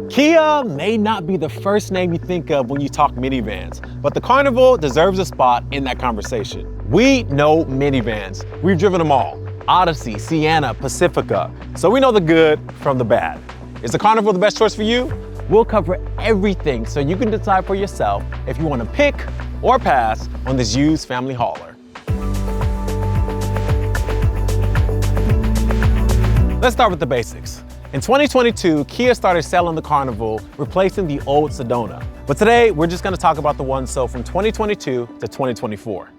Kia may not be the first name you think of when you talk minivans, but the Carnival deserves a spot in that conversation. We know minivans. We've driven them all. Odyssey, Sienna, Pacifica. So we know the good from the bad. Is the Carnival the best choice for you? We'll cover everything so you can decide for yourself if you want to pick or pass on this used family hauler. Let's start with the basics. In 2022, Kia started selling the Carnival, replacing the old Sedona. But today, we're just gonna talk about the ones sold from 2022 to 2024.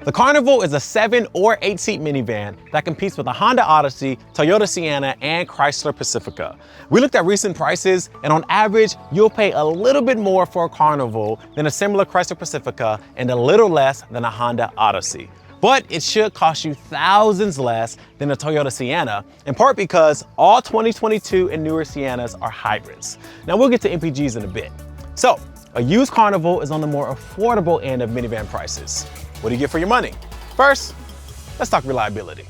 The Carnival is a 7 or 8 seat minivan that competes with the Honda Odyssey, Toyota Sienna, and Chrysler Pacifica. We looked at recent prices, and on average, you'll pay a little bit more for a Carnival than a similar Chrysler Pacifica and a little less than a Honda Odyssey. But it should cost you thousands less than a Toyota Sienna, in part because all 2022 and newer Siennas are hybrids. Now we'll get to MPGs in a bit. So, a used Carnival is on the more affordable end of minivan prices. What do you get for your money? First, let's talk reliability.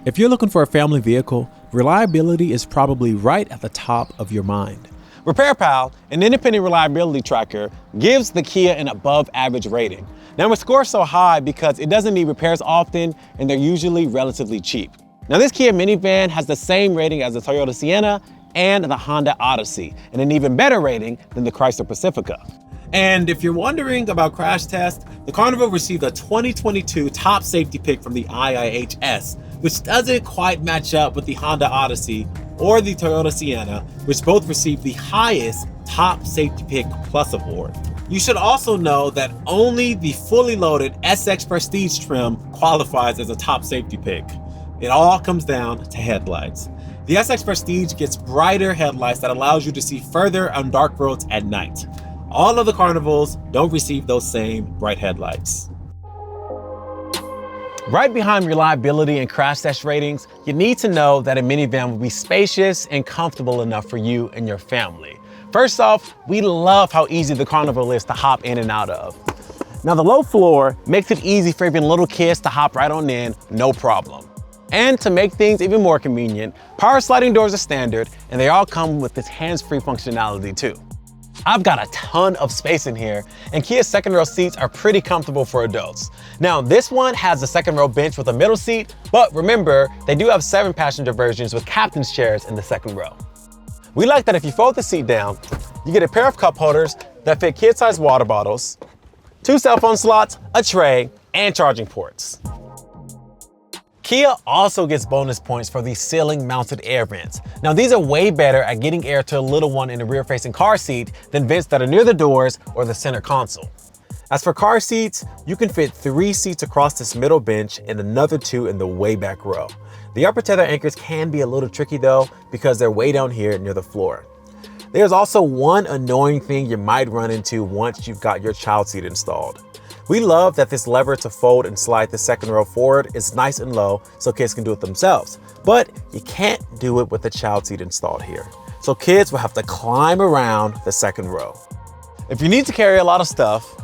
If you're looking for a family vehicle, reliability is probably right at the top of your mind. RepairPal, an independent reliability tracker, gives the Kia an above average rating. Now it scores so high because it doesn't need repairs often and they're usually relatively cheap. Now this Kia minivan has the same rating as the Toyota Sienna and the Honda Odyssey, and an even better rating than the Chrysler Pacifica. And if you're wondering about crash tests, the Carnival received a 2022 top safety pick from the IIHS, which doesn't quite match up with the Honda Odyssey or the Toyota Sienna, which both received the highest Top Safety Pick Plus award. You should also know that only the fully loaded SX Prestige trim qualifies as a top safety pick. It all comes down to headlights. The SX Prestige gets brighter headlights that allows you to see further on dark roads at night. All of the Carnivals don't receive those same bright headlights. Right behind reliability and crash test ratings, you need to know that a minivan will be spacious and comfortable enough for you and your family. First off, we love how easy the Carnival is to hop in and out of. Now the low floor makes it easy for even little kids to hop right on in, no problem. And to make things even more convenient, power sliding doors are standard and they all come with this hands-free functionality too. I've got a ton of space in here, and Kia's second row seats are pretty comfortable for adults. Now, this one has a second row bench with a middle seat, but remember, they do have 7 passenger versions with captain's chairs in the second row. We like that if you fold the seat down, you get a pair of cup holders that fit kid-sized water bottles, 2 cell phone slots, a tray, and charging ports. Kia also gets bonus points for these ceiling-mounted air vents. Now these are way better at getting air to a little one in a rear-facing car seat than vents that are near the doors or the center console. As for car seats, you can fit 3 seats across this middle bench and another 2 in the way back row. The upper tether anchors can be a little tricky though because they're way down here near the floor. There's also one annoying thing you might run into once you've got your child seat installed. We love that this lever to fold and slide the second row forward is nice and low so kids can do it themselves, but you can't do it with the child seat installed here. So kids will have to climb around the second row. If you need to carry a lot of stuff,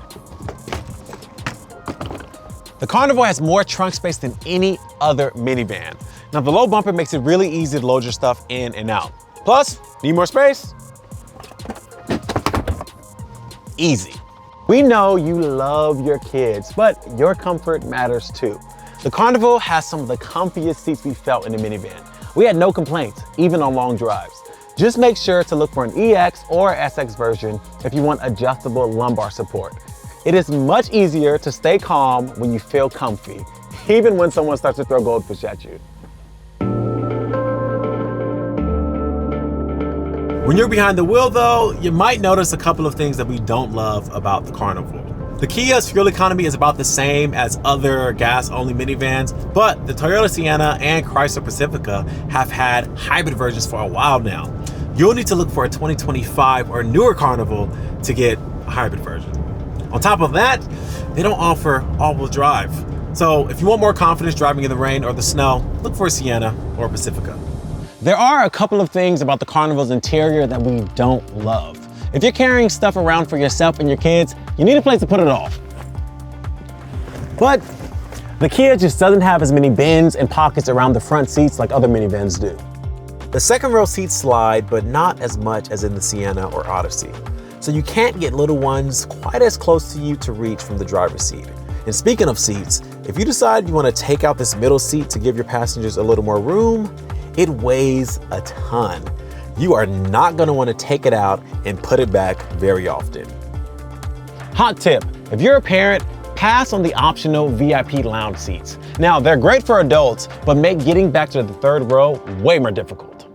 the Carnival has more trunk space than any other minivan. Now the low bumper makes it really easy to load your stuff in and out. Plus, need more space? Easy. We know you love your kids, but your comfort matters too. The Carnival has some of the comfiest seats we felt in a minivan. We had no complaints, even on long drives. Just make sure to look for an EX or SX version if you want adjustable lumbar support. It is much easier to stay calm when you feel comfy, even when someone starts to throw goldfish at you. When you're behind the wheel though, you might notice a couple of things that we don't love about the Carnival. The Kia's fuel economy is about the same as other gas-only minivans, but the Toyota Sienna and Chrysler Pacifica have had hybrid versions for a while now. You'll need to look for a 2025 or newer Carnival to get a hybrid version. On top of that, they don't offer all-wheel drive. So if you want more confidence driving in the rain or the snow, look for a Sienna or a Pacifica. There are a couple of things about the Carnival's interior that we don't love. If you're carrying stuff around for yourself and your kids, you need a place to put it all. But The Kia just doesn't have as many bins and pockets around the front seats like other minivans do. The second row seats slide, but not as much as in the Sienna or Odyssey. So you can't get little ones quite as close to you to reach from the driver's seat. And speaking of seats, if you decide you want to take out this middle seat to give your passengers a little more room, it weighs a ton. You are not going to want to take it out and put it back very often. Hot tip, if you're a parent, pass on the optional VIP lounge seats. Now, they're great for adults, but make getting back to the third row way more difficult.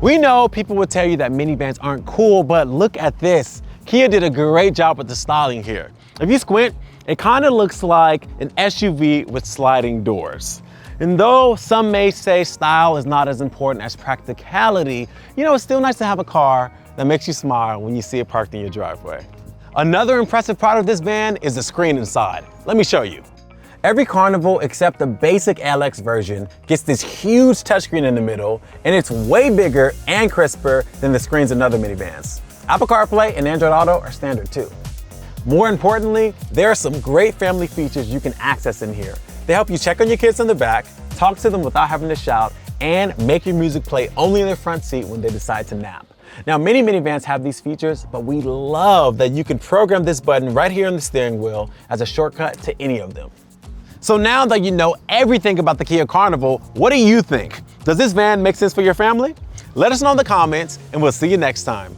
We know people will tell you that minivans aren't cool, but look at this. Kia did a great job with the styling here. If you squint, it kind of looks like an SUV with sliding doors. And though some may say style is not as important as practicality, it's still nice to have a car that makes you smile when you see it parked in your driveway. Another impressive part of this van is the screen inside. Let me show you. Every Carnival except the basic LX version gets this huge touchscreen in the middle, and it's way bigger and crisper than the screens in other minivans. Apple CarPlay and Android Auto are standard too. More importantly, there are some great family features you can access in here. They help you check on your kids in the back, talk to them without having to shout, and make your music play only in the front seat when they decide to nap. Now, many minivans have these features, but we love that you can program this button right here on the steering wheel as a shortcut to any of them. So now that you know everything about the Kia Carnival, what do you think? Does this van make sense for your family? Let us know in the comments, and we'll see you next time.